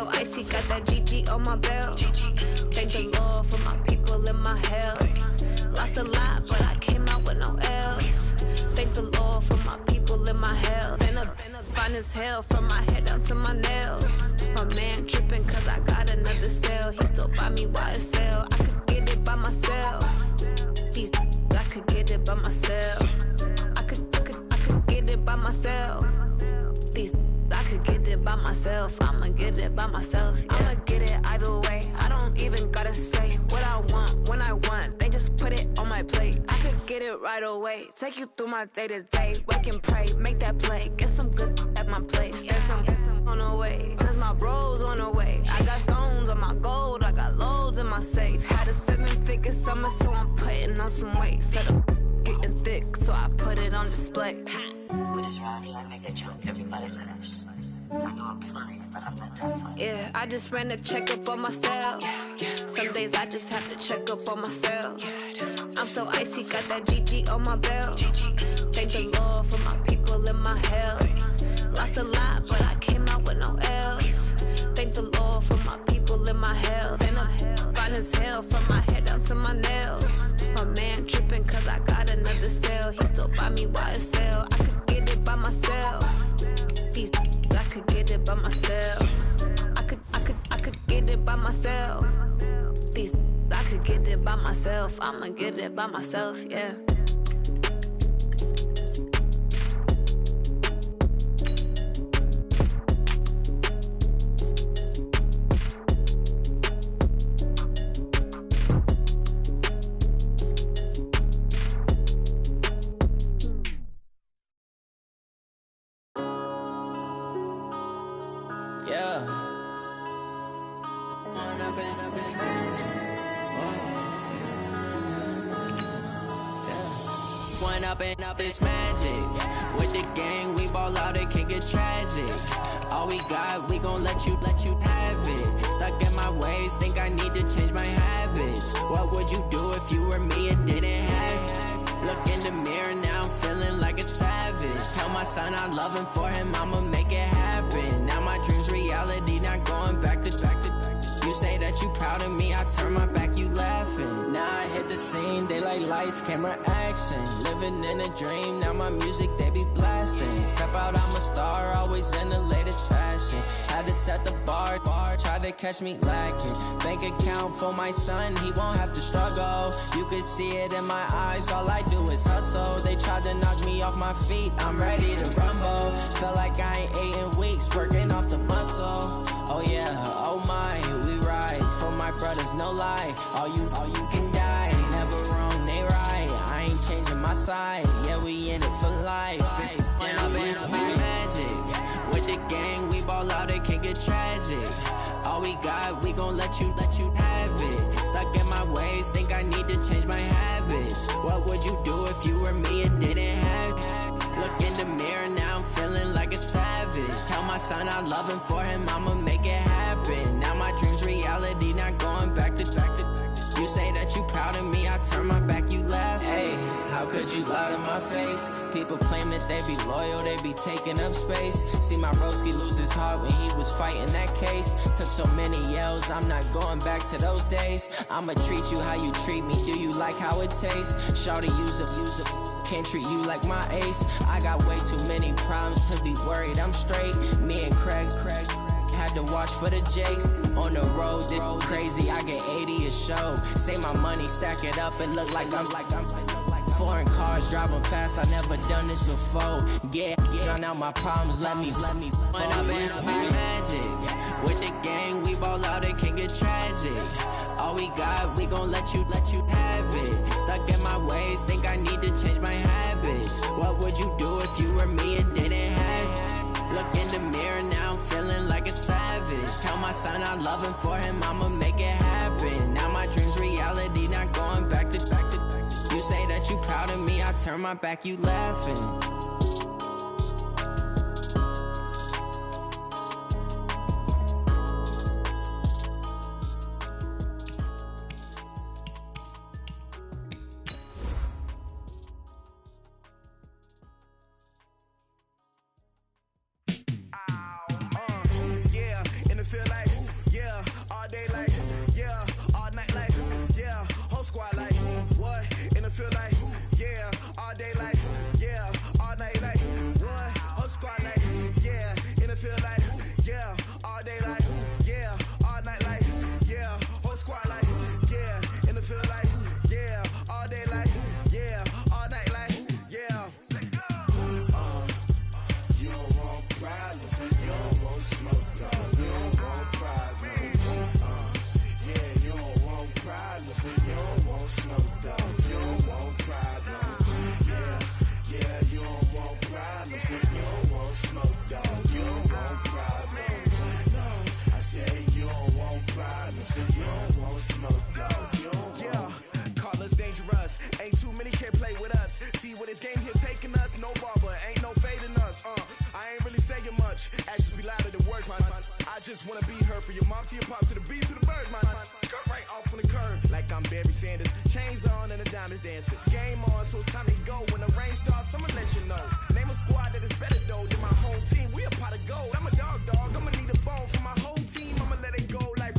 so icy, got that GG on my belt. Thank the Lord for my people in my hell. Lost a lot, but I came out with no L's. Thank the Lord for my people in my hell. Been a fine as hell from my head down to my nails. My man tripping cause I got another cell. He still buy me YSL. I could get it by myself. These I could get it by myself. I could get it by myself. These I could get it by myself. I'ma get it by myself. Yeah. I'ma get it either way. I don't even gotta say what I want when I want. They just put it on my plate. I could get it right away. Take you through my day to day. Wake and pray, make that play. Get some good at my place. There's some on the way. Cause my bros on the way. I got stones on my gold. I got loads in my safe. Had a 7-figure summer, so I'm putting on some weight. Set up getting thick, so I put it on display. With this round, I make a joke everybody laughs. I know I'm funny, but I'm not that funny. Yeah, I just ran a checkup on myself. Some days I just have to check up on myself. I'm so icy, got that GG on my belt. Thank the Lord for my people in my hell. Lost a lot, but I came out with no L's. Thank the Lord for my people in my hell. Been a fine as hell from my head down to my nails. My man tripping cause I got another cell. He still buy me YSL. I could get it by myself. These I could get it by myself. I could get it by myself. These I could get it by myself. I'ma get it by myself, yeah. Up this magic. With the gang, we ball out, it can get tragic. All we got, we gon' let you have it. Stuck in my ways, think I need to change my habits. What would you do if you were me and didn't have it? Look in the mirror, now I'm feeling like a savage. Tell my son I love him, for him I'ma make it happen. Now my dream's reality, not going back to. You say that you proud of me, I turn my back, you laughing. Now I hit the scene, they like lights, camera, action. Living in a dream, now my music, they be blasting. Step out, I'm a star, always in the latest fashion. Had to set the bar, try to catch me lacking. Bank account for my son, he won't have to struggle. You could see it in my eyes, all I do is hustle. They tried to knock me off my feet, I'm ready to rumble. Felt like I ain't ate in weeks, working off the muscle. Oh yeah, oh my, we ride for my brothers, no lie. All you can die, never wrong, they right. I ain't changing my side, yeah, we in it for life. And I've been magic. With the gang, we ball out, it can get tragic. All we got, we gon' let you have it. Stuck in my ways, think I need to change my habits. What would you do if you were me and didn't have it? Look in the mirror, now I'm feeling like a savage. Tell my son I love him, for him I'ma make it happen. Now my dream's reality, not going back to. You say that you proud of me, I turn my back, you laugh. Hey, how could you lie to my face? People claim that they be loyal, they be taking up space. See my broski lose his heart when he was fighting that case. Took so many yells, I'm not going back to those days. I'ma treat you how you treat me, do you like how it tastes? Shawty, use up, can't treat you like my ace. I got way too many problems to be worried, I'm straight. Me and Craig had to watch for the Jakes. On the road, this crazy, I get 80 a show. Say my money, stack it up, it look like I'm foreign cars, driving fast, I never done this before. Yeah, drown out my problems, let me When I've been magic. With the gang, we ball out, it can get tragic. All we got, we gon' let you have it. Stuck in my ways, think I need to change my habits. What would you do if you were me and didn't have it? Look in the mirror, now I'm feeling like a savage. Tell my son I love him, for him I'ma make it happen. Now my dream's reality, not going back to. You say that you proud of me, I turn my back, you laughing. Yeah, and it feel like I just wanna be her for your mom to your pop to the beat to the birds, man. Cut right off on the curb like I'm Barry Sanders. Chains on and the diamonds dancing. Game on, so it's time to go. When the rain starts, I'ma let you know. Name a squad that is better though than my home team. We a pot of gold. I'm a dog. I'ma need a bone for my whole team. I'ma let it go like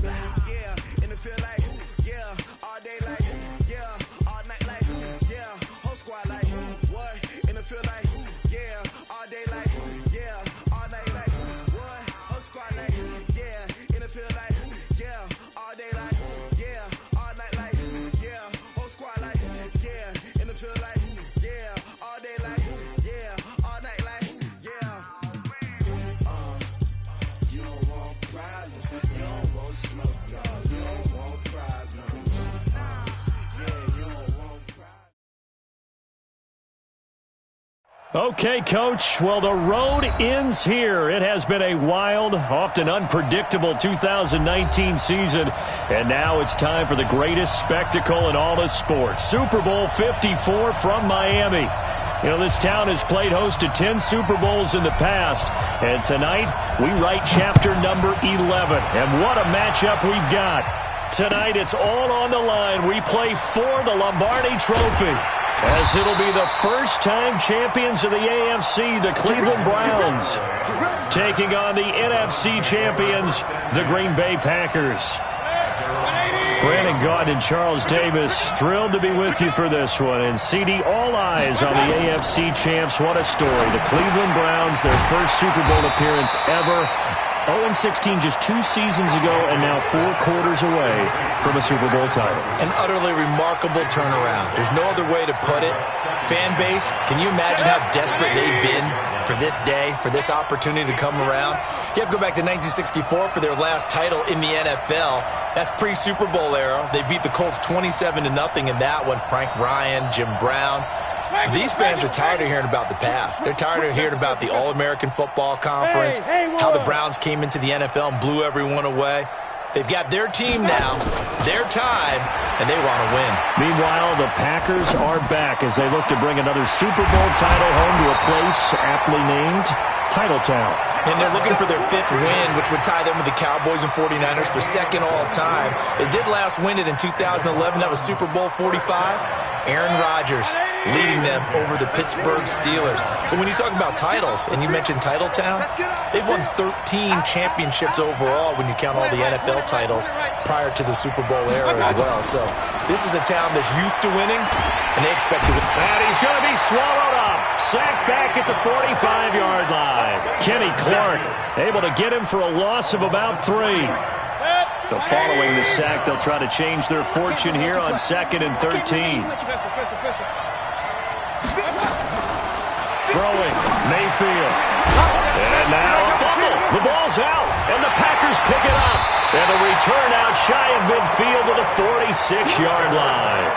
yeah. And it feel like yeah. All day like yeah. All night like yeah. Whole squad like what? And it feel like yeah. All day like yeah. All night like what? Whole squad like yeah. And it feel like yeah. All day like yeah. All night like yeah. Whole squad like yeah. And it feel like yeah. All day like yeah. All night like yeah. You don't want problems. You don't want smoke. No. You don't want problems. Yeah, you don't want problems. Okay, Coach. Well, the road ends here. It has been a wild, often unpredictable 2019 season. And now it's time for the greatest spectacle in all of sports. Super Bowl 54 from Miami. You know, this town has played host to 10 Super Bowls in the past. And tonight, we write chapter number 11. And what a matchup we've got. Tonight, it's all on the line. We play for the Lombardi Trophy, as it'll be the first-time champions of the AFC, the Cleveland Browns, taking on the NFC champions, the Green Bay Packers. Brandon Gaudin and Charles Davis, thrilled to be with you for this one. And CD, all eyes on the AFC champs. What a story. The Cleveland Browns, their first Super Bowl appearance ever. 0-16 just 2 seasons ago, and now 4 quarters away from a Super Bowl title. An utterly remarkable turnaround. There's no other way to put it. Fan base, can you imagine how desperate they've been for this day, for this opportunity to come around? You have to go back to 1964 for their last title in the NFL. That's pre-Super Bowl era. They beat the Colts 27-0 in that one. Frank Ryan, Jim Brown. These fans are tired of hearing about the past. They're tired of hearing about the All-American Football Conference, how the Browns came into the NFL and blew everyone away. They've got their team now, their time, and they want to win. Meanwhile, the Packers are back as they look to bring another Super Bowl title home to a place aptly named Titletown. And they're looking for their 5th win, which would tie them with the Cowboys and 49ers for 2nd all-time. They did last win it in 2011. That was Super Bowl 45. Aaron Rodgers leading them over the Pittsburgh Steelers. But when you talk about titles, and you mentioned Titletown, they've won 13 championships overall when you count all the NFL titles prior to the Super Bowl era as well. So this is a town that's used to winning, and they expect to win. And he's going to be swallowed up. Sacked back at the 45-yard line. Kenny Clark able to get him for a loss of about 3. So following the sack, they'll try to change their fortune here on 2nd and 13. Throwing, Mayfield. And now a fumble. The ball's out, and the Packers pick it up. And a return out shy of midfield to the 46-yard line.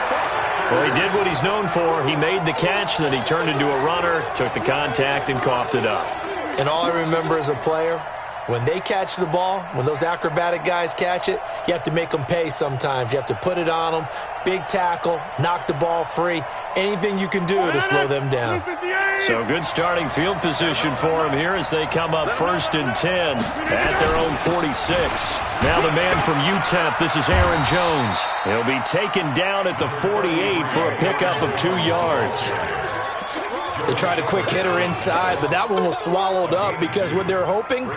Well, he did what he's known for. He made the catch, then he turned into a runner, took the contact, and coughed it up. And all I remember as a player, when they catch the ball, when those acrobatic guys catch it, you have to make them pay sometimes. You have to put it on them, big tackle, knock the ball free, anything you can do to slow them down. So good starting field position for him here as they come up 1st and 10 at their own 46. Now the man from UTEP, this is Aaron Jones. He'll be taken down at the 48 for a pickup of 2 yards. They tried a quick hitter inside, but that one was swallowed up because what they're hoping,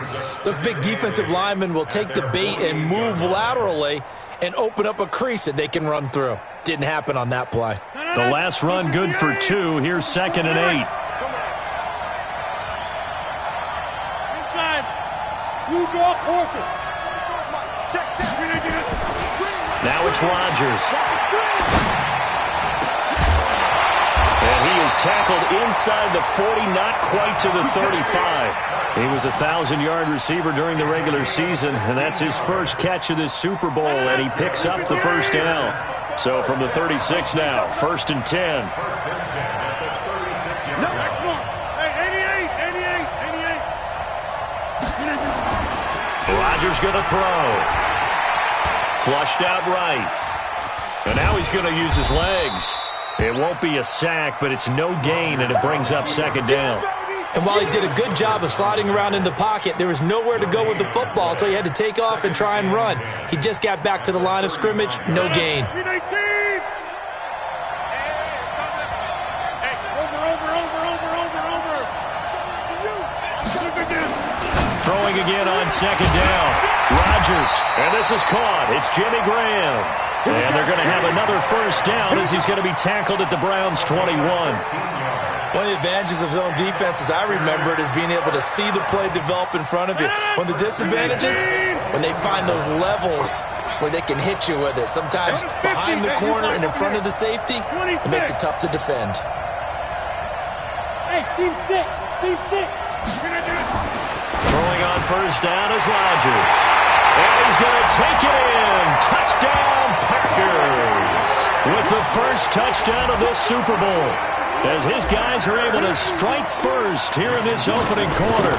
those big defensive linemen will take the bait and move laterally and open up a crease that they can run through. Didn't happen on that play. The last run good for 2. Here's 2nd and 8. Inside. You draw quarters. Now it's Rodgers. And he is tackled inside the 40, not quite to the 35. He was a 1,000-yard receiver during the regular season, and that's his first catch of this Super Bowl, and he picks up the first down. So from the 36 now, 1st and 10. Rodgers going to throw. Flushed out right. And now he's going to use his legs. It won't be a sack, but it's no gain, and it brings up 2nd down. And while he did a good job of sliding around in the pocket, there was nowhere to go with the football, so he had to take off and try and run. He just got back to the line of scrimmage, no gain. Throwing again on second down. Rodgers, and this is caught. It's Jimmy Graham. And they're going to have another first down as he's going to be tackled at the Browns' 21. One of the advantages of zone defense, as I remember it, is being able to see the play develop in front of you. One of the disadvantages, when they find those levels where they can hit you with it. Sometimes behind the corner and in front of the safety, it makes it tough to defend. Hey, team six. Throwing on first down is Rodgers. And he's going to take it in. Touchdown, Packers. With the first touchdown of this Super Bowl. As his guys are able to strike first here in this opening quarter.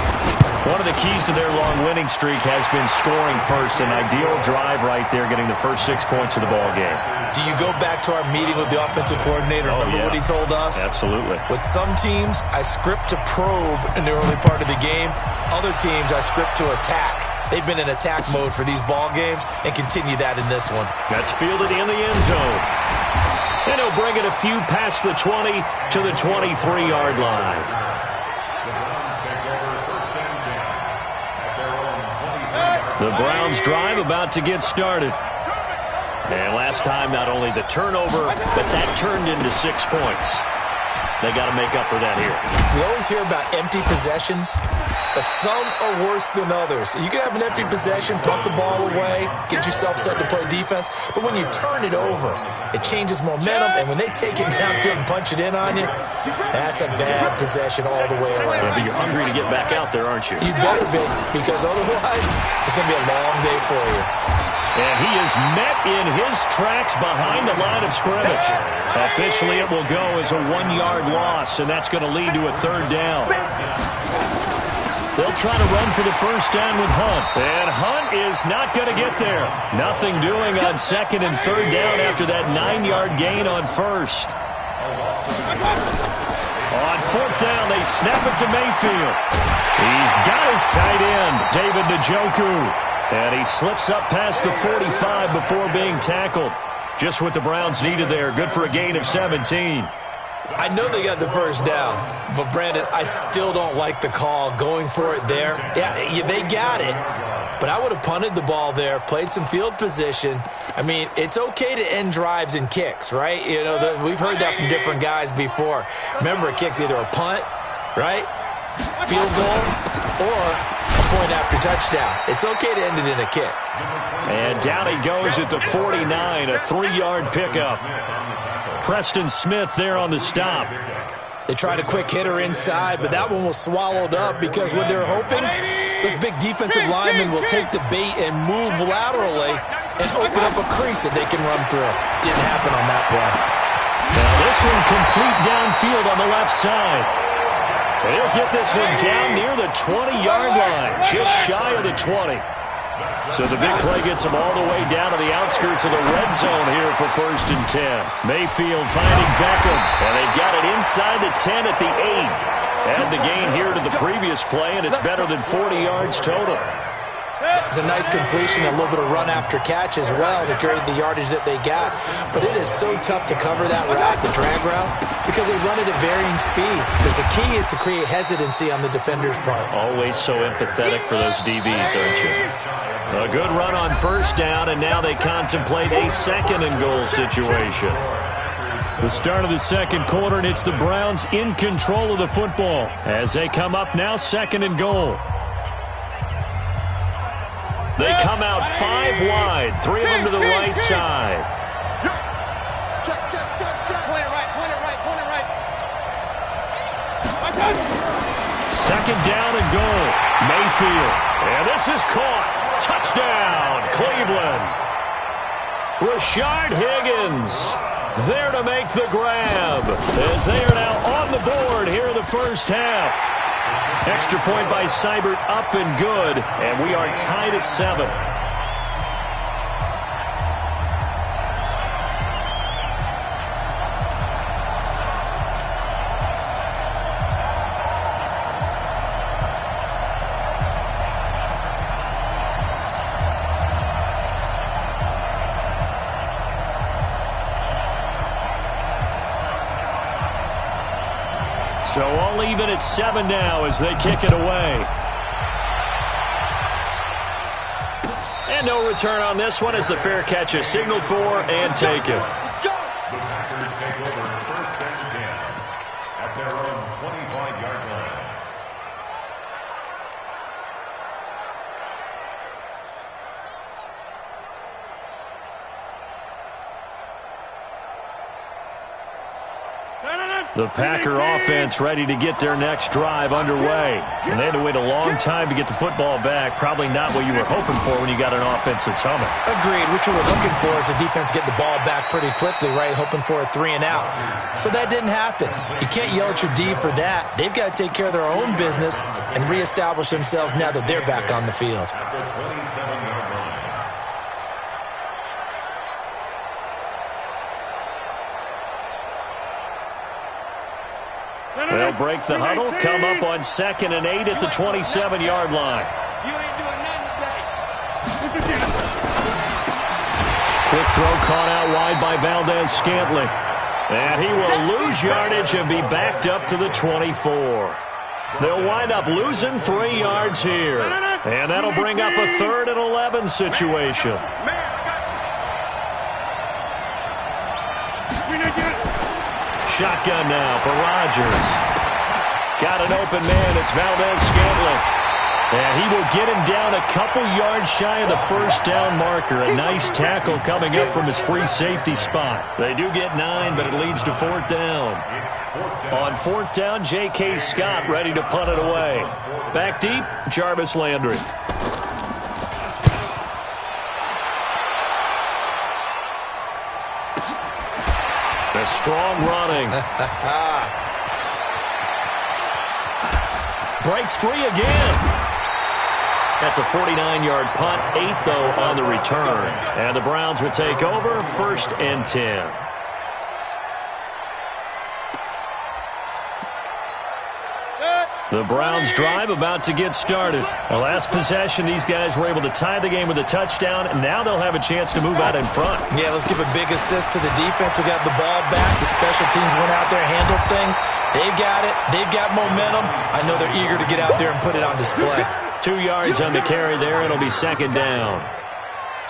One of the keys to their long winning streak has been scoring first. An ideal drive right there, getting the first 6 points of the ball game. Do you go back to our meeting with the offensive coordinator? Remember what he told us? Absolutely. With some teams, I script to probe in the early part of the game. Other teams, I script to attack. They've been in attack mode for these ball games and continue that in this one. That's fielded in the end zone. And he'll bring it a few past the 20 to the 23-yard line. The Browns drive about to get started. And last time, not only the turnover, but that turned into 6 points. They got to make up for that here. We always hear about empty possessions, but some are worse than others. You can have an empty possession, pump the ball away, get yourself set to play defense, but when you turn it over, it changes momentum, and when they take it downfield and punch it in on you, that's a bad possession all the way around. But you're hungry to get back out there, aren't you? You better be, because otherwise, it's going to be a long day for you. And he is met in his tracks behind the line of scrimmage. Officially, it will go as a 1-yard loss, and that's going to lead to a third down. They'll try to run for the first down with Hunt. And Hunt is not going to get there. Nothing doing on second and third down after that 9-yard gain on first. On fourth down, they snap it to Mayfield. He's got his tight end, David Njoku. And he slips up past the 45 before being tackled. Just what the Browns needed there. Good for a gain of 17. I know they got the first down, but Brandon, I still don't like the call going for it there. Yeah, they got it, but I would have punted the ball there, played some field position. I mean, it's okay to end drives and kicks, right? You know, we've heard that from different guys before. Remember, a kick's either a punt, right, field goal, or a point after touchdown. It's okay to end it in a kick. And down he goes at the 49, a 3-yard pickup. Preston Smith there on the stop. They tried a quick hitter inside, but that one was swallowed up because what they're hoping, those big defensive linemen will take the bait and move laterally and open up a crease that they can run through. Didn't happen on that play. Now this one complete downfield on the left side. They'll get this one down near the 20-yard line, just shy of the 20. So the big play gets them all the way down to the outskirts of the red zone here for first and 10. Mayfield finding Beckham, and they've got it inside the 10 at the 8. Add the gain here to the previous play, and it's better than 40 yards total. It's a nice completion, a little bit of run after catch as well to create the yardage that they got. But it is so tough to cover that route, the drag route, because they run it at varying speeds. Because the key is to create hesitancy on the defender's part. Always so empathetic for those DBs, aren't you? A good run on first down, and now they contemplate a second and goal situation. The start of the second quarter, and it's the Browns in control of the football as they come up now second and goal. They come out 5 wide, 3 of them to the right side. Check. Point it right. Second down and goal. Mayfield. And this is caught. Touchdown, Cleveland. Rashard Higgins there to make the grab as they are now on the board here in the first half. Extra point by Seibert, up and good, and we are tied at 7. So all even at 7 now as they kick it away. And no return on this one as the fair catch is signaled for and taken. The Packers take over first and 10 at their own 25-yard line. The Packer offense ready to get their next drive underway. And they had to wait a long time to get the football back. Probably not what you were hoping for when you got an offense that's humming. Agreed. What you were looking for is the defense getting the ball back pretty quickly, right? Hoping for a 3 and out. So that didn't happen. You can't yell at your D for that. They've got to take care of their own business and reestablish themselves now that they're back on the field. At the 27-yard line. They'll break the huddle, come up on 2nd and 8 at the 27-yard line. You ain't doing nothing today. Quick throw caught out wide by Valdez-Scantling. And he will lose yardage and be backed up to the 24. They'll wind up losing 3 yards here. And that'll bring up a 3rd and 11 situation. Shotgun now for Rodgers. Got an open man. It's Valdez-Scantling. And he will get him down a couple yards shy of the first down marker. A nice tackle coming up from his free safety spot. They do get 9, but it leads to 4th down. On 4th down, J.K. Scott ready to punt it away. Back deep, Jarvis Landry. A strong running. Breaks free again. That's a 49-yard punt, 8 though on the return. And the Browns will take over 1st and 10. The Browns drive about to get started. The last possession, these guys were able to tie the game with a touchdown, and now they'll have a chance to move out in front. Yeah, let's give a big assist to the defense who got the ball back. The special teams went out there and handled things. They've got it. They've got momentum. I know they're eager to get out there and put it on display. 2 yards on the carry there. It'll be 2nd down.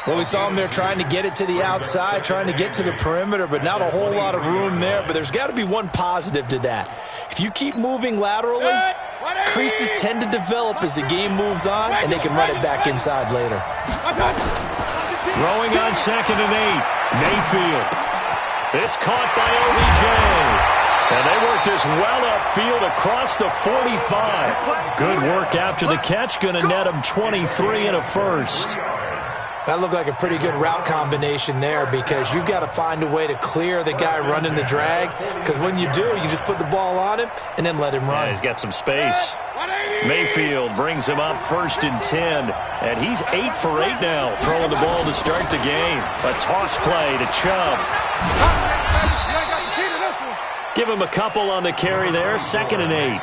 Well, we saw them there trying to get it to the outside, trying to get to the perimeter, but not a whole lot of room there. But there's got to be one positive to that. If you keep moving laterally, creases tend to develop as the game moves on, and they can run it back inside later. Throwing on 2nd and 8. Mayfield. It's caught by OBJ. And they work this well upfield across the 45. Good work after the catch. Going to net him 23 and a first. That looked like a pretty good route combination there because you've got to find a way to clear the guy running the drag, because when you do, you just put the ball on him and then let him run. Yeah, he's got some space. Mayfield brings him up 1st and 10, and he's 8 for 8 now, throwing the ball to start the game. A toss play to Chubb. Give him a couple on the carry there, 2nd and 8.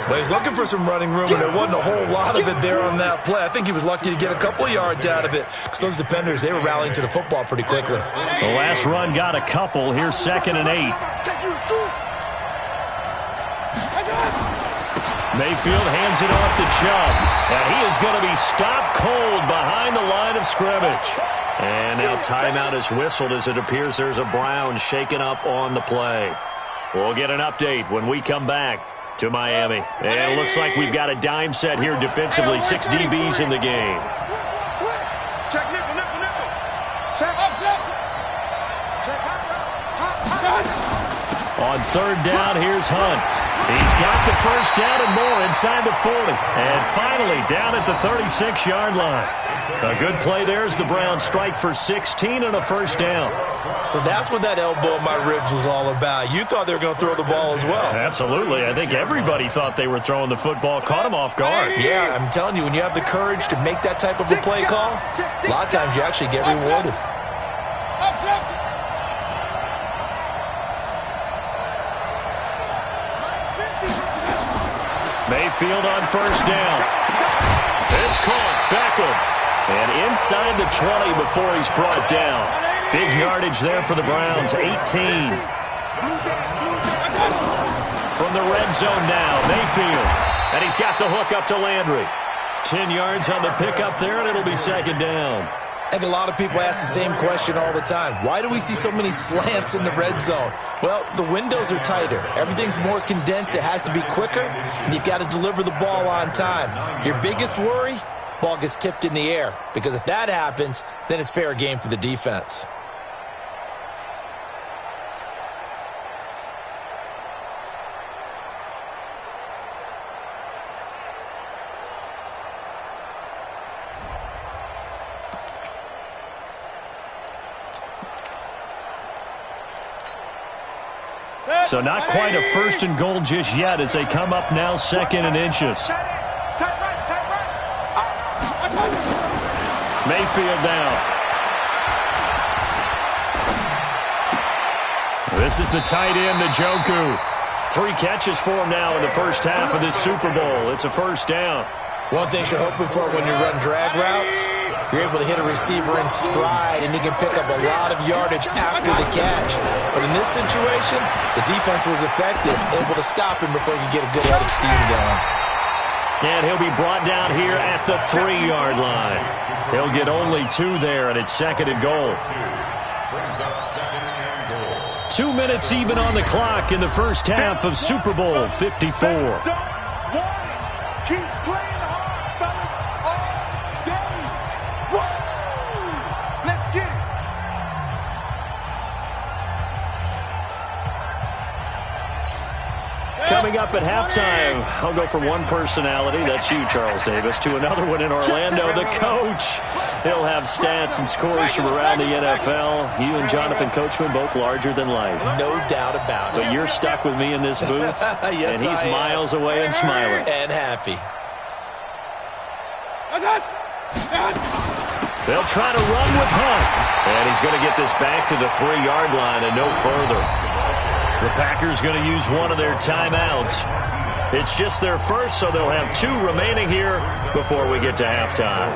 Well, he's looking for some running room, and there wasn't a whole lot of it there on that play. I think he was lucky to get a couple of yards out of it because those defenders, they were rallying to the football pretty quickly. The last run got a couple. Here's 2nd and 8. Mayfield hands it off to Chubb, and he is going to be stopped cold behind the line of scrimmage. And now timeout is whistled as it appears there's a Brown shaken up on the play. We'll get an update when we come back to Miami. And it looks like we've got a dime set here defensively. 6 DBs in the game. Check nickel, nickel, nickel. Check up, check On 3rd down, here's Hunt. He's got the first down and more inside the 40. And finally down at the 36-yard line. A good play there as the Browns strike for 16 and a first down. So that's what that elbow in my ribs was all about. You thought they were going to throw the ball as well. Absolutely. I think everybody thought they were throwing the football. Caught him off guard. Yeah, I'm telling you, when you have the courage to make that type of a play call, a lot of times you actually get rewarded. Mayfield on first down. It's caught. Beckham. And inside the 20 before he's brought down. Big yardage there for the Browns, 18. From the red zone now, Mayfield. And he's got the hook up to Landry. 10 yards on the pickup there, and it'll be second down. I think a lot of people ask the same question all the time. Why do we see so many slants in the red zone? Well, the windows are tighter. Everything's more condensed. It has to be quicker, and you've got to deliver the ball on time. Your biggest worry? Ball gets tipped in the air, because if that happens, then it's fair game for the defense. So not quite a first and goal just yet as they come up now second and inches. Mayfield down. This is the tight end, Njoku. 3 catches for him now in the first half of this Super Bowl. It's a first down. One thing you're hoping for when you run drag routes, you're able to hit a receiver in stride, and you can pick up a lot of yardage after the catch. But in this situation, the defense was effective, able to stop him before he could get a good head of steam going. And he'll be brought down here at the 3-yard line. He'll get only 2 there, and it's second and goal. 2 minutes even on the clock in the first half of Super Bowl 54. Keep playing hard, fellas, all day. Woo! Let's get it. Coming up at halftime, I'll go from one personality, that's you, Charles Davis, to another one in Orlando, the coach. He'll have stats and scores from around the NFL. You and Jonathan Coachman, both larger than life. No doubt about it. But you're stuck with me in this booth, yes, and he's miles away and smiling. And happy. They'll try to run with Hunt. And he's going to get this back to the 3-yard line and no further. The Packers going to use one of their timeouts. It's just their first, so they'll have 2 remaining here before we get to halftime.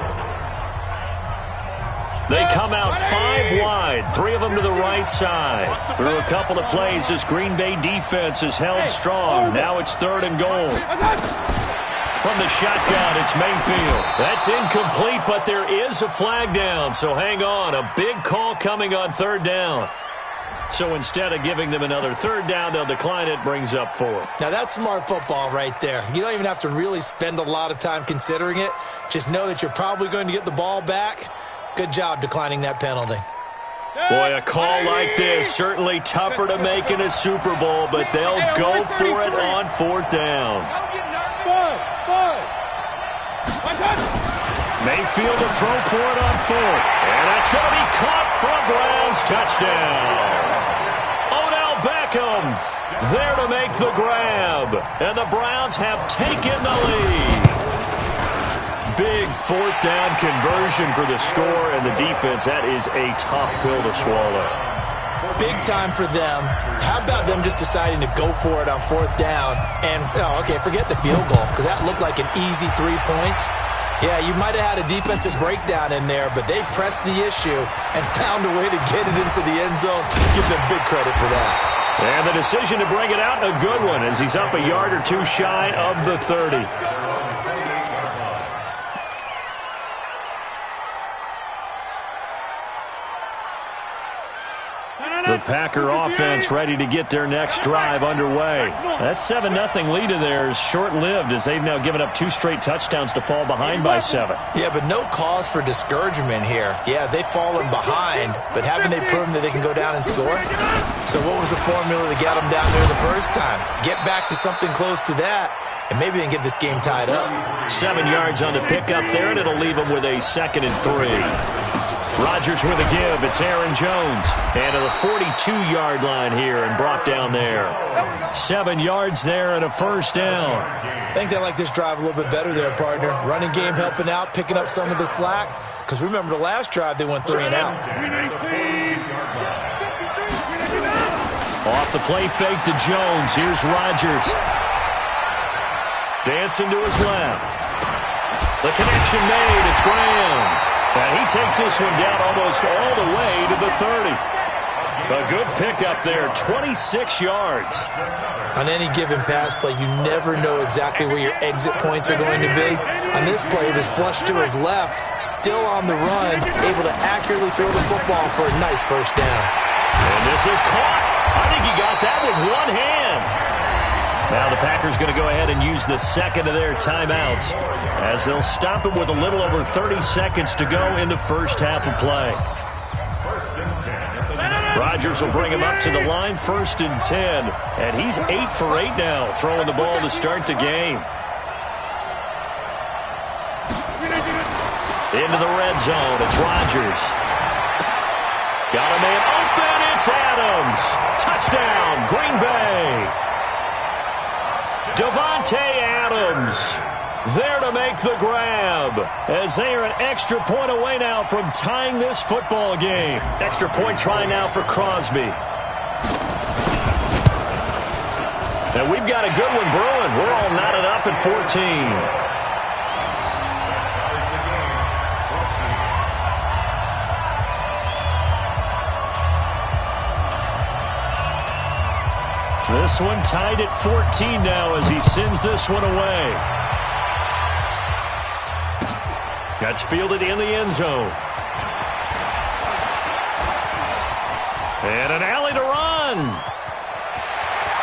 They come out 5 wide, 3 of them to the right side. Through a couple of plays, this Green Bay defense is held strong. Now it's 3rd and goal. From the shotgun, it's Mayfield. That's incomplete, but there is a flag down, so hang on. A big call coming on 3rd down. So instead of giving them another 3rd down, they'll decline it, brings up 4th. Now that's smart football right there. You don't even have to really spend a lot of time considering it. Just know that you're probably going to get the ball back. Good job declining that penalty. Boy, a call like this, certainly tougher to make in a Super Bowl, but they'll go for it on 4th down. Mayfield to throw for it on 4th. And that's going to be caught from Browns. Touchdown. Odell Beckham there to make the grab. And the Browns have taken the lead. Big 4th down conversion for the score, and the defense, that is a tough pill to swallow. Big time for them. How about them just deciding to go for it on 4th down? And, forget the field goal, because that looked like an easy 3 points. Yeah, you might have had a defensive breakdown in there, but they pressed the issue and found a way to get it into the end zone. Give them big credit for that. And the decision to bring it out, a good one, as he's up a yard or 2 shy of the 30. The Packer offense ready to get their next drive underway. That 7-0 lead of theirs short-lived as they've now given up 2 straight touchdowns to fall behind by 7. Yeah, but no cause for discouragement here. Yeah, they've fallen behind, but haven't they proven that they can go down and score? So what was the formula to get them down there the first time? Get back to something close to that, and maybe they can get this game tied up. 7 yards on the pickup there, and it'll leave them with a 2nd and 3. Rodgers with a give. It's Aaron Jones. And to the 42-yard line here and brought down there. 7 yards there and a first down. I think they like this drive a little bit better there, partner. Running game helping out, picking up some of the slack. Because remember the last drive, they went 3 and out. Off the play fake to Jones. Here's Rodgers. Dancing to his left. The connection made. It's Graham. And he takes this one down almost all the way to the 30. A good pickup there, 26 yards. On any given pass play, you never know exactly where your exit points are going to be. On this play, it was flushed to his left, still on the run, able to accurately throw the football for a nice first down. And this is caught. I think he got that with one hand. Now the Packers going to go ahead and use the second of their timeouts as they'll stop it with a little over 30 seconds to go in the first half of play. Rodgers will bring him up to the line, 1st and 10. And he's 8 for 8 now, throwing the ball to start the game. Into the red zone, it's Rodgers. Got a man open, it's Adams. Touchdown, Green Bay. Davante Adams there to make the grab as they are an extra point away now from tying this football game. Extra point try now for Crosby. And we've got a good one brewing. We're all knotted up at 14. This one tied at 14 now as he sends this one away. That's fielded in the end zone. And an alley to run.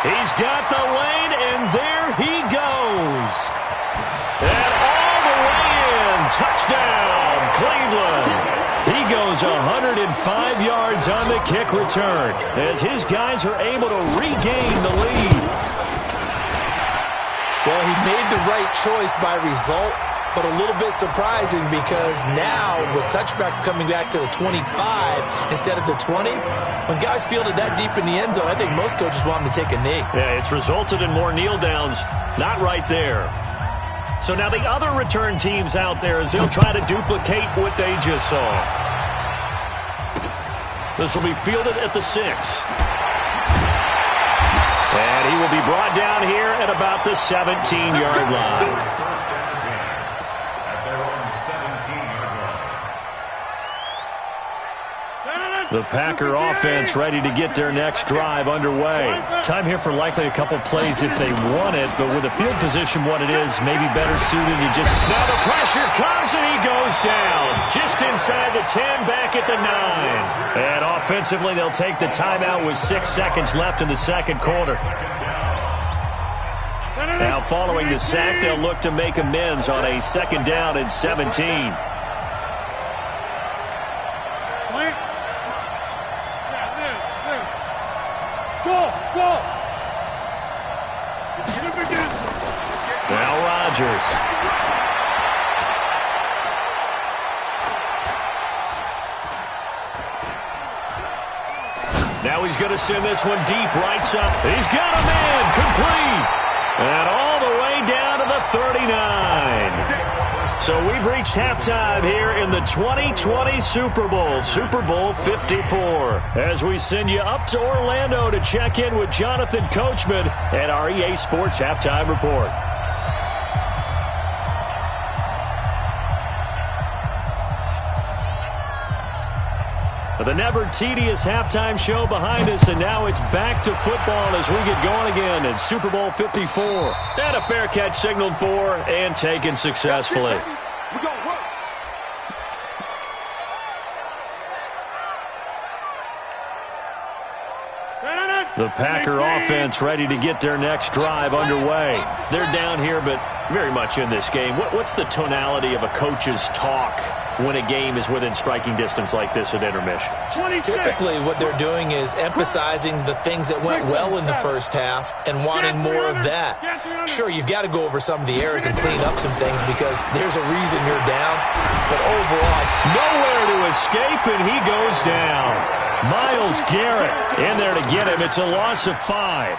He's got the lane, and there he goes. And all the way in. Touchdown, Cleveland. He goes 105 yards on the kick return as his guys are able to regain the lead. Well, he made the right choice by result, but a little bit surprising because now with touchbacks coming back to the 25 instead of the 20, when guys fielded that deep in the end zone, I think most coaches want them to take a knee. Yeah, it's resulted in more kneel downs. Not right there. So now the other return teams out there as they'll try to duplicate what they just saw. This will be fielded at the 6. And he will be brought down here at about the 17-yard line. The Packer offense ready to get their next drive underway. Time here for likely a couple plays if they want it, but with the field position what it is, maybe better suited to just... Now the pressure comes and he goes down. Just inside the 10, back at the 9. And offensively, they'll take the timeout with 6 seconds left in the second quarter. Now following the sack, they'll look to make amends on a 2nd down and 17. Now Rodgers. Now he's going to send this one deep right side. He's got a man complete. And all the way down to the 39. So we've reached halftime here in the 2020 Super Bowl, Super Bowl 54. As we send you up to Orlando to check in with Jonathan Coachman at our EA Sports Halftime Report. The never-tedious halftime show behind us, and now it's back to football as we get going again in Super Bowl 54. And a fair catch signaled for and taken successfully. The Packer offense ready to get their next drive underway. They're down here, but very much in this game. What's the tonality of a coach's talk when a game is within striking distance like this at intermission? Typically what they're doing is emphasizing the things that went well in the first half and wanting more of that. Sure, you've got to go over some of the errors and clean up some things because there's a reason you're down. But overall, nowhere to escape, and he goes down. Myles Garrett in there to get him. It's a loss of 5.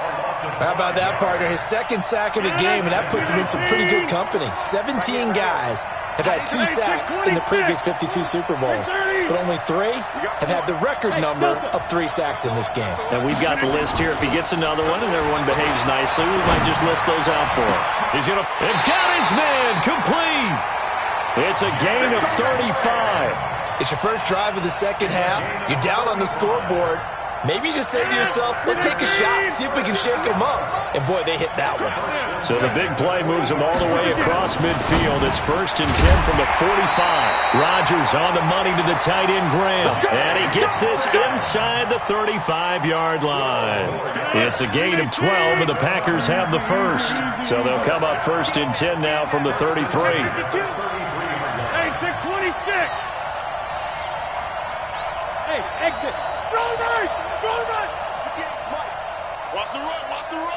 How about that, partner? His 2nd sack of the game, and that puts him in some pretty good company. 17 guys have had 2 sacks in the previous 52 Super Bowls, but only 3 have had the record number of 3 sacks in this game. And we've got the list here. If he gets another one and everyone behaves nicely, we might just list those out for him. He's going to... And got his man complete. It's a gain of 35. It's your first drive of the second half. You're down on the scoreboard. Maybe you just say to yourself, let's take a shot, see if we can shake them up. And boy, they hit that one. So the big play moves them all the way across midfield. It's 1st and 10 from the 45. Rodgers on the money to the tight end Graham. And he gets this inside the 35-yard line. It's a gain of 12, and the Packers have the first. So they'll come up 1st and 10 now from the 33. Hey, 26. Hey, exit. Run, right. Run, right. Watch the run. Watch the run.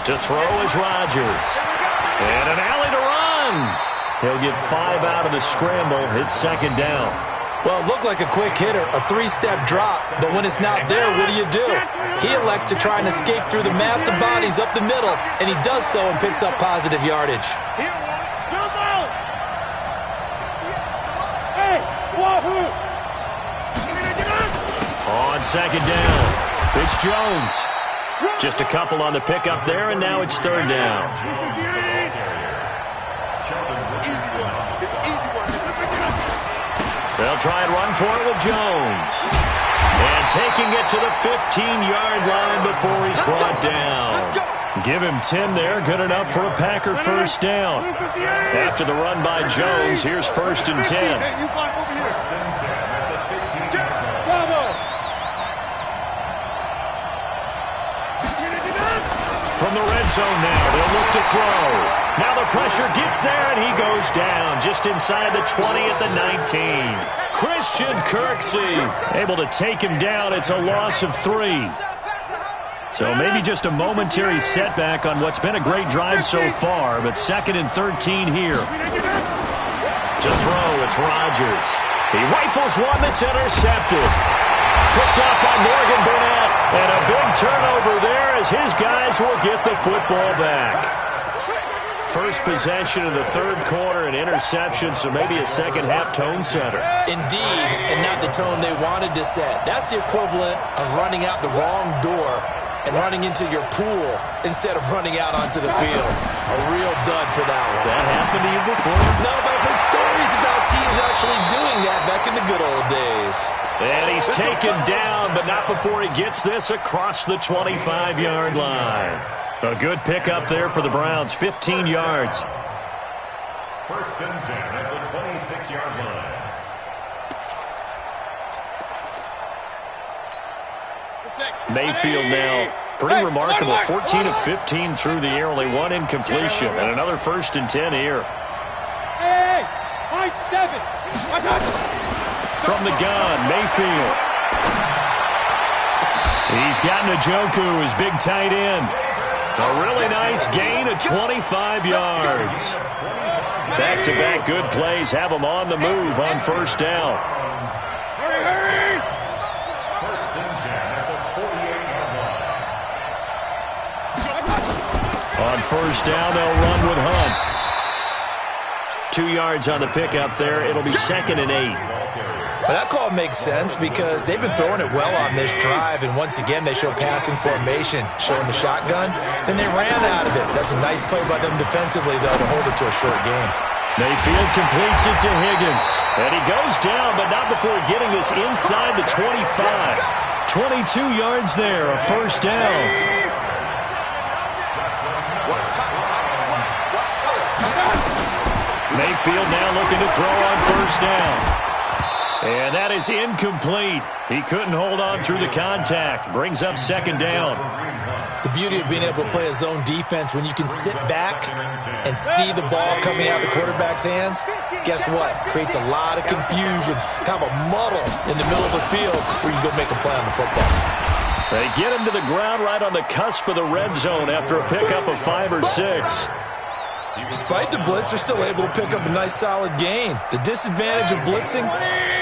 To throw is Rodgers. And an alley to run. He'll get 5 out of the scramble. It's 2nd down. Well, it looked like a quick hitter, a 3-step drop, but when it's not there, what do? He elects to try and escape through the massive bodies up the middle, and he does so and picks up positive yardage. Hey, wahoo! On 2nd down, it's Jones. Just a couple on the pickup there, and now it's 3rd down. They'll try and run for it with Jones. And taking it to the 15-yard line before he's brought down. Give him 10 there, good enough for a Packer 1st down. After the run by Jones, here's 1st and 10. From the red zone now, they'll look to throw. Now the pressure gets there, and he goes down just inside the 20 at the 19. Christian Kirksey able to take him down. It's a loss of 3. So maybe just a momentary setback on what's been a great drive so far, but 2nd and 13 here. To throw, it's Rodgers. He rifles one that's intercepted. Picked off by Morgan Burnett. And a big turnover there as his guys will get the football back. First possession of the 3rd quarter, an interception, so maybe a second-half tone setter. Indeed, and not the tone they wanted to set. That's the equivalent of running out the wrong door and running into your pool instead of running out onto the field. A real dud for that one. Has that happened to you before? No, but I've heard stories about teams actually doing that back in the good old days. And he's taken down, but not before he gets this across the 25-yard line. A good pickup there for the Browns, 15 yards. 1st and 10 at the 26-yard line. Mayfield now, pretty remarkable, 14 of 15 through the air, only 1 incompletion, and another 1st and 10 here. Hey, high 7. From the gun, Mayfield. He's got Njoku, his big tight end. A really nice gain of 25 yards. Back-to-back good plays have him on the move on 1st down. Hurry! 1st and 10 at the 48-yard line. On 1st down, they'll run with Hunt. 2 yards on the pickup there. It'll be 2nd and 8. Well, that call makes sense because they've been throwing it well on this drive, and once again they show passing formation, showing the shotgun. Then they ran out of it. That's a nice play by them defensively, though, to hold it to a short game. Mayfield completes it to Higgins. And he goes down, but not before getting this inside the 25. 22 yards there, a 1st down. Mayfield now looking to throw on 1st down. And that is incomplete. He couldn't hold on through the contact. Brings up 2nd down. The beauty of being able to play a zone defense when you can sit back and see the ball coming out of the quarterback's hands, guess what? Creates a lot of confusion, kind of a muddle in the middle of the field where you go make a play on the football. They get him to the ground right on the cusp of the red zone after a pickup of 5 or 6. Despite the blitz, they're still able to pick up a nice solid gain. The disadvantage of blitzing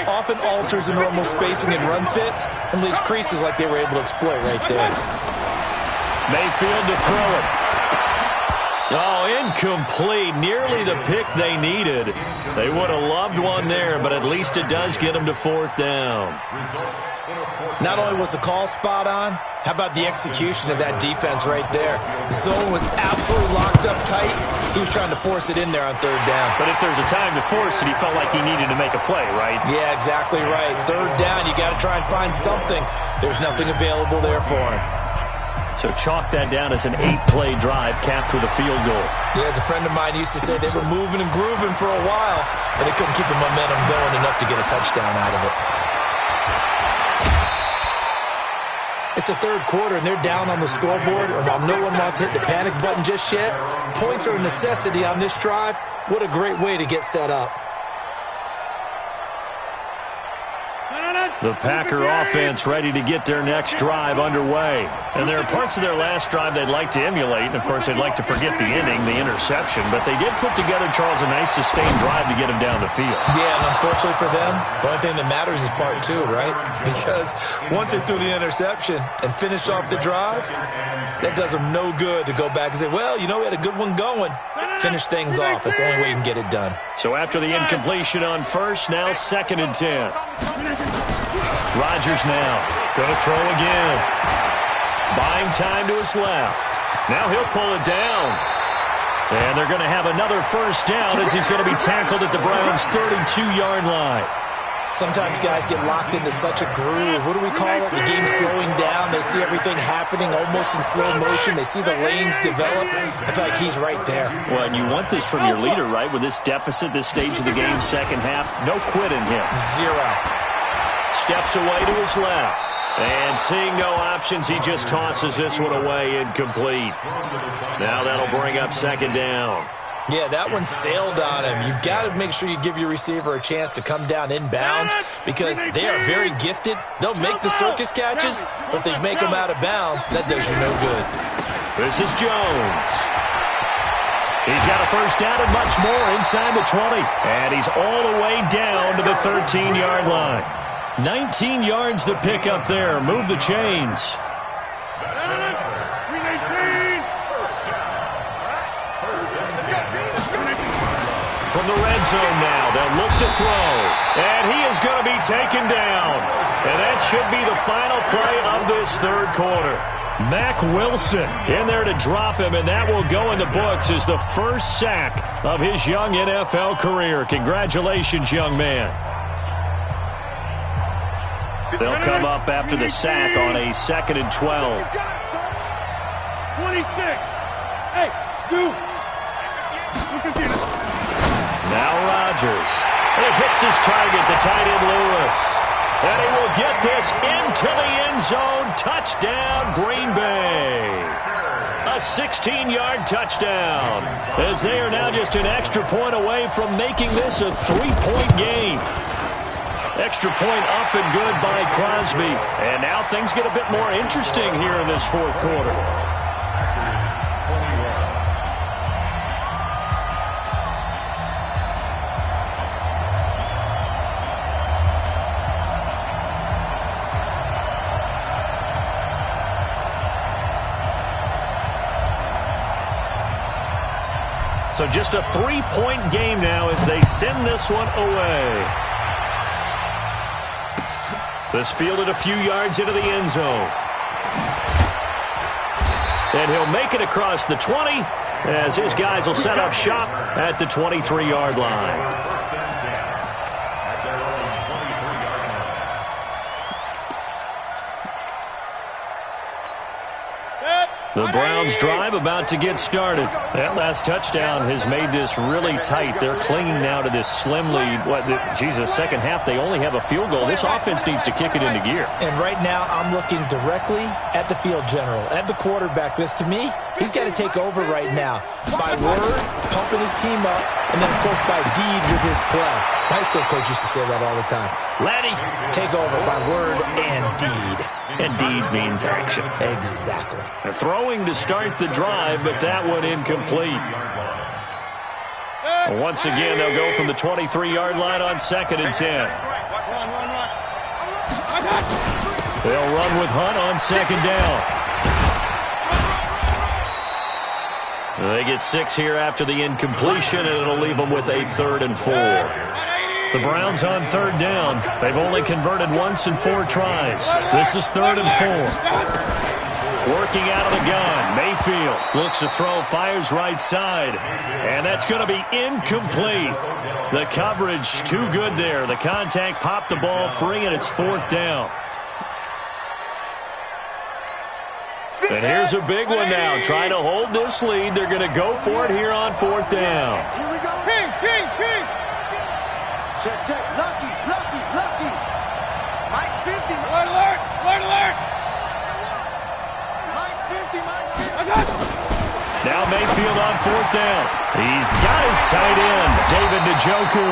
often alters the normal spacing and run fits and leaves creases like they were able to exploit right there. Mayfield to throw it. Oh, incomplete. Nearly the pick they needed. They would have loved one there, but at least it does get them to 4th down. Results Not only was the call spot on, how about the execution of that defense right there? The zone was absolutely locked up tight. He was trying to force it in there on third down. But if there's a time to force it, he felt like he needed to make a play, right? Yeah, exactly right. Third down, you got to try and find something. There's nothing available there for him. So chalk that down as an 8-play drive capped with a field goal. Yeah, as a friend of mine used to say, they were moving and grooving for a while, but they couldn't keep the momentum going enough to get a touchdown out of it. It's the third quarter, and they're down on the scoreboard, and while no one wants to hit the panic button just yet, points are a necessity on this drive. What a great way to get set up. The Packer offense ready to get their next drive underway. And there are parts of their last drive they'd like to emulate. And, of course, they'd like to forget the inning, the interception. But they did put together, Charles, a nice sustained drive to get them down the field. Yeah, and unfortunately for them, the only thing that matters is part two, right? Because once they threw the interception and finished off the drive, that does them no good to go back and say, well, you know, we had a good one going. Finish things off. That's the only way you can get it done. So after the incompletion on first, now 2nd and 10. Rodgers now going to throw again. Buying time to his left. Now he'll pull it down. And they're going to have another first down as he's going to be tackled at the Browns' 32-yard line. Sometimes guys get locked into such a groove. What do we call it? The game's slowing down. They see everything happening almost in slow motion. They see the lanes develop. I feel like he's right there. Well, and you want this from your leader, right? With this deficit, this stage of the game, second half, no quit in him. Zero. Steps away to his left. And seeing no options, he just tosses this one away, incomplete. Now that'll bring up 2nd down. Yeah, that one sailed on him. You've got to make sure you give your receiver a chance to come down inbounds because they are very gifted. They'll make the circus catches, but if they make them out of bounds, that does you no good. This is Jones. He's got a first down and much more inside the 20. And he's all the way down to the 13-yard line. 19 yards to pick up there. Move the chains. From the red zone now, they'll look to throw. And he is going to be taken down. And that should be the final play of this third quarter. Mack Wilson in there to drop him, and that will go in the books as the first sack of his young NFL career. Congratulations, young man. They'll come up after the sack on a 2nd and 12. 26. Hey, Zoo. Now Rodgers. And he hits his target, the tight end Lewis. And he will get this into the end zone. Touchdown, Green Bay. A 16-yard touchdown. As they are now just an extra point away from making this a 3-point game. Extra point up and good by Crosby. And now things get a bit more interesting here in this fourth quarter. So just a 3-point game now as they send this one away. This fielded a few yards into the end zone. And he'll make it across the 20 as his guys will set up shop at the 23-yard line. The Browns drive about to get started. That last touchdown has made this really tight. They're clinging now to this slim lead. Second half, they only have a field goal. This offense needs to kick it into gear. And right now, I'm looking directly at the field general, at the quarterback, because to me, he's got to take over right now. By word, pumping his team up, and then, of course, by deed with his play. My high school coach used to say that all the time. Laddie, take over by word and deed. And deed means action. Exactly. They're throwing to start the drive, but that one incomplete. Once again, they'll go from the 23-yard line on 2nd and 10. They'll run with Hunt on 2nd down. They get 6 here after the incompletion, and it'll leave them with a 3rd and 4. The Browns on third down. They've only converted once in 4 tries. This is 3rd and 4. Working out of the gun. Mayfield looks to throw, fires right side. And that's going to be incomplete. The coverage too good there. The contact popped the ball free, and it's 4th down. And here's a big one now. Trying to hold this lead. They're going to go for it here on 4th down. Here we go. King. Check. Lucky. Mike's 50. Alert. Mike's 50. Now Mayfield on 4th down. He's got his tight end, David Njoku.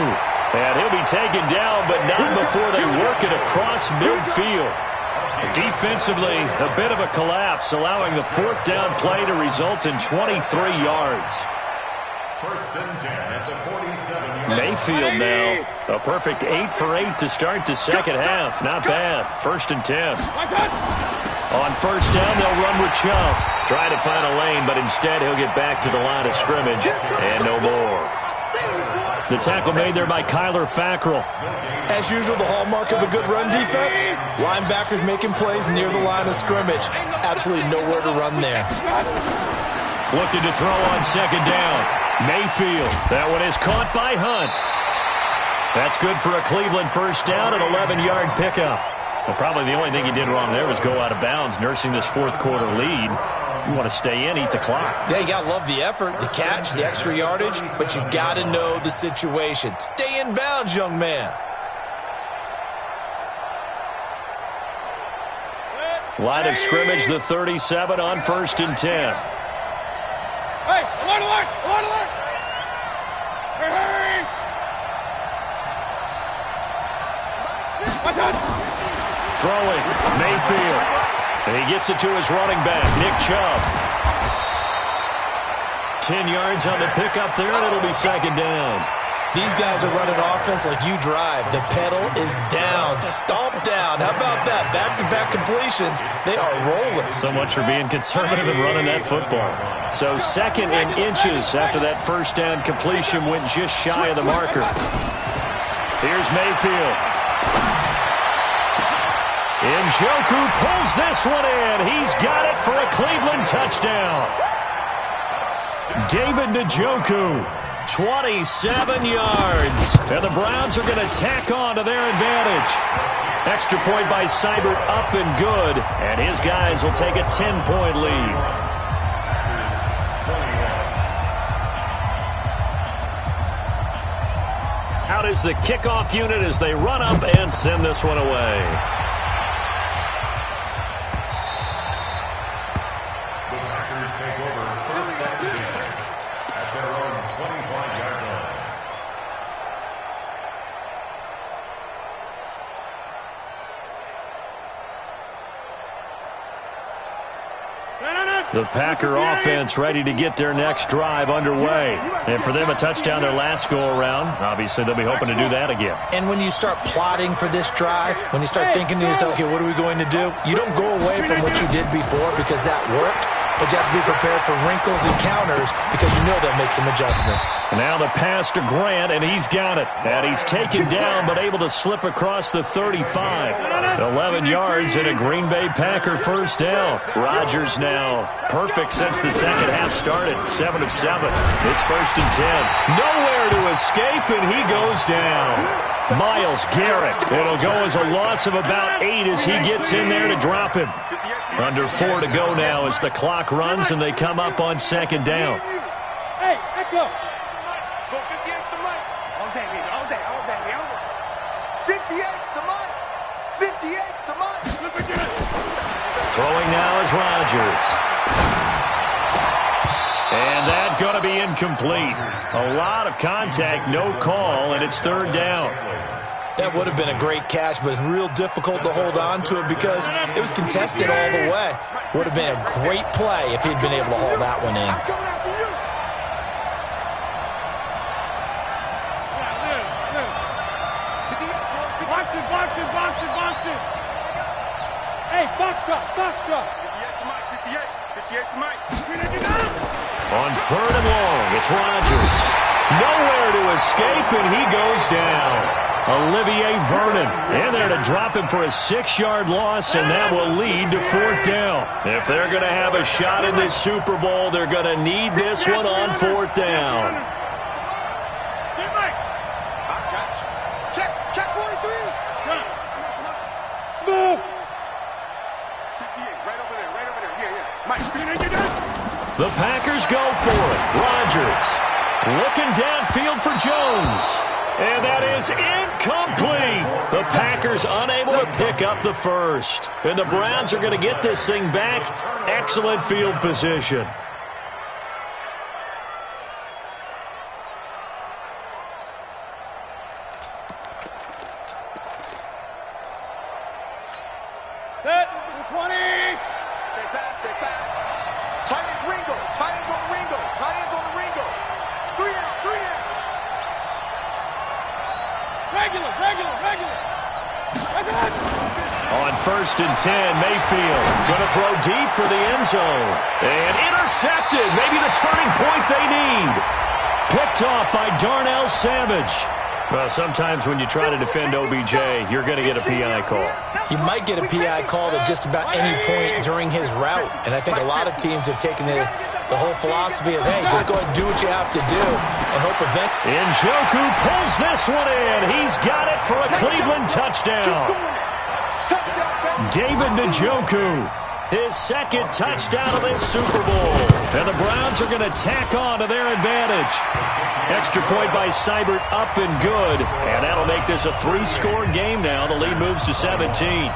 And he'll be taken down, but not before they work it across midfield. Defensively, a bit of a collapse, allowing the 4th down play to result in 23 yards. 1st and 10 at the 47-yard line. Mayfield now, a perfect 8 for 8 to start the second half. Not bad. 1st and 10. On 1st down, they'll run with Chubb. Try to find a lane, but instead he'll get back to the line of scrimmage, and no more. The tackle made there by Kyler Fackrell. As usual, the hallmark of a good run defense, linebackers making plays near the line of scrimmage. Absolutely nowhere to run there. Looking to throw on 2nd down. Mayfield. That one is caught by Hunt. That's good for a Cleveland 1st down, an 11-yard pickup. Well, probably the only thing he did wrong there was go out of bounds, nursing this 4th quarter lead. You want to stay in, eat the clock. Yeah, you got to love the effort, the catch, the extra yardage, but you got to know the situation. Stay in bounds, young man. Line of scrimmage, the 37 on 1st and 10. Hey, alert! Hey! Throwing, Mayfield. And he gets it to his running back, Nick Chubb. 10 yards on the pickup there, and it'll be 2nd down. These guys are running offense like you drive. The pedal is down, stomped down. How about that? Back-to-back completions. They are rolling. So much for being conservative and running that football. So 2nd and inches after that 1st down completion went just shy of the marker. Here's Mayfield. Njoku pulls this one in. He's got it for a Cleveland touchdown. David Njoku, 27 yards. And the Browns are going to tack on to their advantage. Extra point by Seibert, up and good. And his guys will take a 10-point lead. Out is the kickoff unit as they run up and send this one away. The Packer offense ready to get their next drive underway. And for them, a touchdown their last go-around. Obviously, they'll be hoping to do that again. And when you start plotting for this drive, when you start thinking to yourself, okay, what are we going to do? You don't go away from what you did before because that worked. But you have to be prepared for wrinkles and counters because you know they'll make some adjustments. Now the pass to Grant, and he's got it. And he's taken down but able to slip across the 35. 11 yards and a Green Bay Packer 1st down. Rodgers now perfect since the second half started. 7 of 7. It's 1st and 10. Nowhere to escape, and he goes down. Myles Garrett. It'll go as a loss of about 8 as he gets in there to drop him. Under 4 to go now as the clock runs and they come up on 2nd down. Hey, Echo. Go 58's the mic. All day, baby. All day. 58's the mic. 58's the mic. Throwing now is Rodgers. And that's going to be incomplete. A lot of contact, no call, and it's 3rd down. That would have been a great catch, but it's real difficult to hold on to it because it was contested all the way. Would have been a great play if he'd been able to haul that one in. Box it. Hey, box truck. 58's the mic. On 3rd and long, it's Rodgers. Nowhere to escape, and he goes down. Olivier Vernon in there to drop him for a 6-yard loss, and that will lead to 4th down. If they're going to have a shot in this Super Bowl, they're going to need this one on 4th down. Check 43. Smooth. Right over there. Yeah. Mike, the Packers go for it. Rodgers looking downfield for Jones. And that is incomplete. The Packers unable to pick up the first. And the Browns are going to get this thing back. Excellent field position. Set. 20. Check pass. Tight ends Ringo. Tight ends on Ringo. 3 down. Regular. On 1st and 10, Mayfield going to throw deep for the end zone. And intercepted. Maybe the turning point they need. Picked off by Darnell Savage. Well, sometimes when you try to defend OBJ, you're going to get a PI call. You might get a PI call at just about any point during his route. And I think a lot of teams have taken the whole philosophy of, hey, just go ahead and do what you have to do and hope eventually. Njoku pulls this one in. He's got it for a Cleveland touchdown. David Njoku, his 2nd touchdown of this Super Bowl. And the Browns are going to tack on to their advantage. Extra point by Seibert, up and good. And that'll make this a 3-score game now. The lead moves to 17.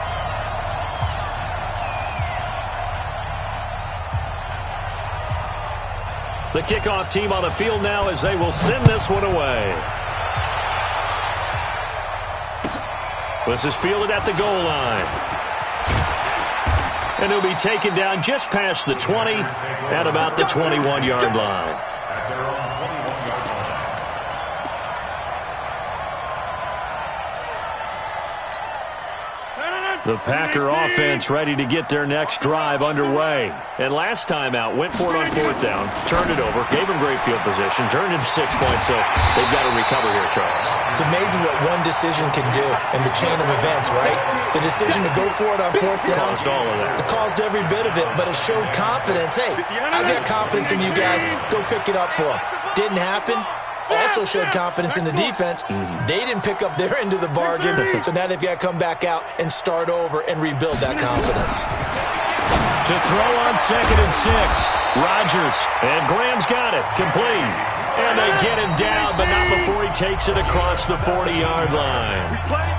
The kickoff team on the field now as they will send this one away. This is fielded at the goal line. And he'll be taken down just past the 20 at about the 21-yard line. The Packer offense ready to get their next drive underway. And last time out, went for it on 4th down, turned it over, gave them great field position, turned it to 6 points, so they've got to recover here, Charles. It's amazing what one decision can do in the chain of events, right? The decision to go for it on 4th down. Caused all of that. It caused every bit of it, but it showed confidence. Hey, I've got confidence in you guys. Go pick it up for them. Didn't happen. Also showed confidence in the defense. They didn't pick up their end of the bargain, so now they've got to come back out and start over and rebuild that confidence. To throw on 2nd and 6, Rodgers, and Graham's got it, complete. And they get him down, but not before he takes it across the 40-yard line.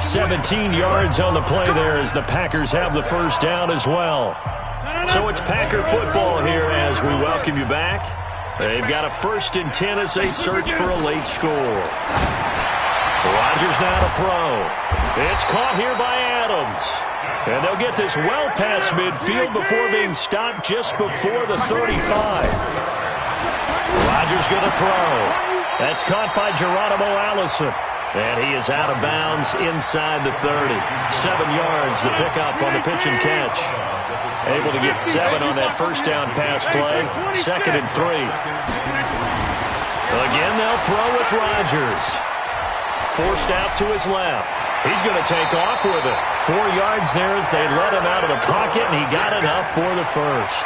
17 yards on the play there as the Packers have the first down as well. So it's Packer football here as we welcome you back. They've got a 1st and 10 as they search for a late score. Rodgers now to throw. It's caught here by Adams. And they'll get this well past midfield before being stopped just before the 35. Rodgers going to throw. That's caught by Geronimo Allison. And he is out of bounds inside the 30. 7 yards to pick up on the pitch and catch. Able to get 7 on that first down pass play. 2nd and 3. Again, they'll throw with Rodgers. Forced out to his left. He's going to take off with it. 4 yards there as they let him out of the pocket, and he got enough for the first.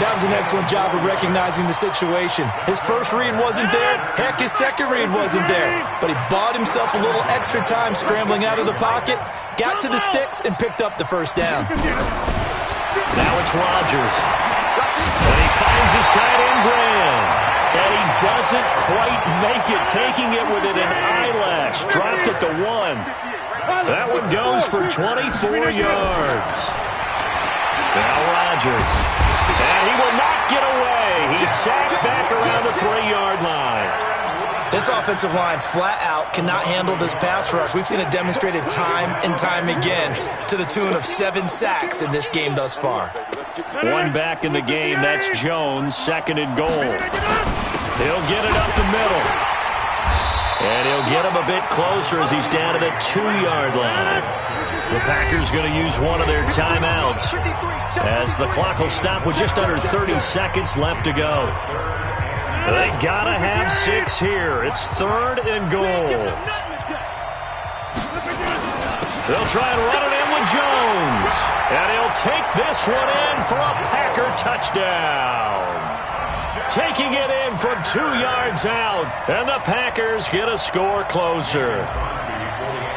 That was an excellent job of recognizing the situation. His first read wasn't there. Heck, his second read wasn't there. But he bought himself a little extra time scrambling out of the pocket, got to the sticks, and picked up the first down. Now it's Rodgers. And he finds his tight end, Graham. And he doesn't quite make it, taking it within an eyelash. Dropped at the 1. That one goes for 24 yards. Now Rodgers. And he will not get away. He's sacked back around the 3-yard line. This offensive line flat out cannot handle this pass rush. We've seen it demonstrated time and time again to the tune of 7 sacks in this game thus far. One back in the game. That's Jones, 2nd and goal. He'll get it up the middle. And he'll get him a bit closer as he's down to the 2-yard line. The Packers going to use one of their timeouts as the clock will stop with just under 30 seconds left to go. They got to have 6 here. It's 3rd and goal. They'll try and run it in with Jones. And he'll take this one in for a Packer touchdown. Taking it in from 2 yards out. And the Packers get a score closer.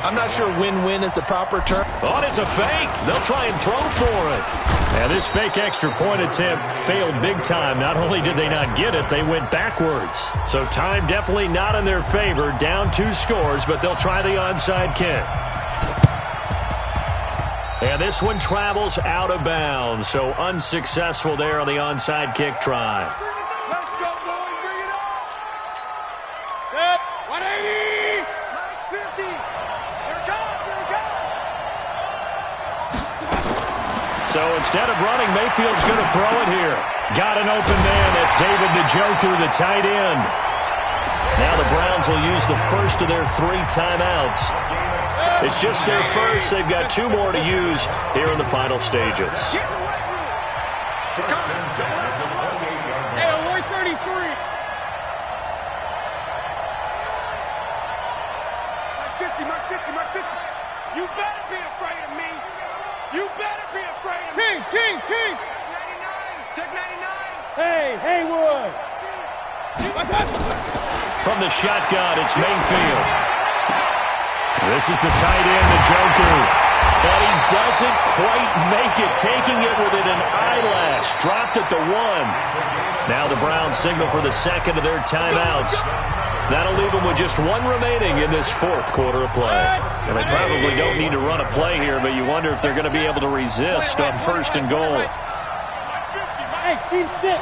I'm not sure win-win is the proper term. Oh, it's a fake. They'll try and throw for it. And this fake extra point attempt failed big time. Not only did they not get it, they went backwards. So time definitely not in their favor. Down 2 scores, but they'll try the onside kick. And this one travels out of bounds. So unsuccessful there on the onside kick try. Let's go, boys. Bring it on. Set. 180. 950. Here it comes. Here it comes. So instead of running, Mayfield's going to throw it here. Got an open man. That's David Njoku, the tight end. Now the Browns will use the first of their 3 timeouts. It's just their first. They've got 2 more to use here in the final stages. Get in the way, Rule. He's coming. Double up, double up. Hey, 133. March 50, March 50. You better be afraid of me. You better be afraid of me. Kings. 99. Check 99. Hey, Haywood. From the shotgun, it's Mayfield. This is the tight end, Njoku. But he doesn't quite make it, taking it within an eyelash. Dropped at the 1. Now the Browns signal for the second of their timeouts. That'll leave them with just 1 remaining in this 4th quarter of play. And they probably don't need to run a play here, but you wonder if they're going to be able to resist on 1st and goal. Hey, team 6.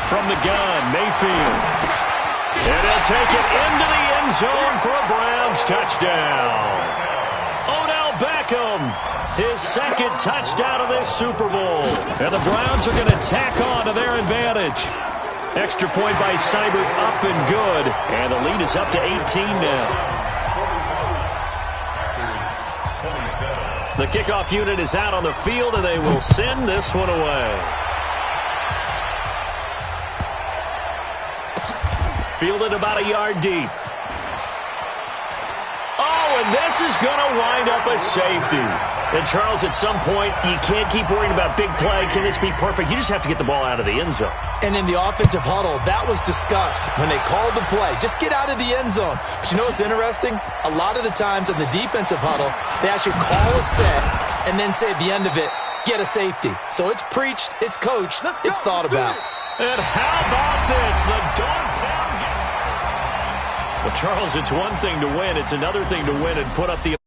From the gun, Mayfield. And he'll take it into the end zone for a Browns touchdown. Odell Beckham, his 2nd touchdown of this Super Bowl. And the Browns are going to tack on to their advantage. Extra point by Seibert, up and good. And the lead is up to 18 now. The kickoff unit is out on the field, and they will send this one away. Fielded about a yard deep. Oh, and this is going to wind up a safety. And, Charles, at some point, you can't keep worrying about big play. Can this be perfect? You just have to get the ball out of the end zone. And in the offensive huddle, that was discussed when they called the play. Just get out of the end zone. But you know what's interesting? A lot of the times in the defensive huddle, they actually call a set and then say at the end of it, get a safety. So it's preached, it's coached, it's thought about. And how about this? The dog pound gets... Well, Charles, it's one thing to win. It's another thing to win and put up the...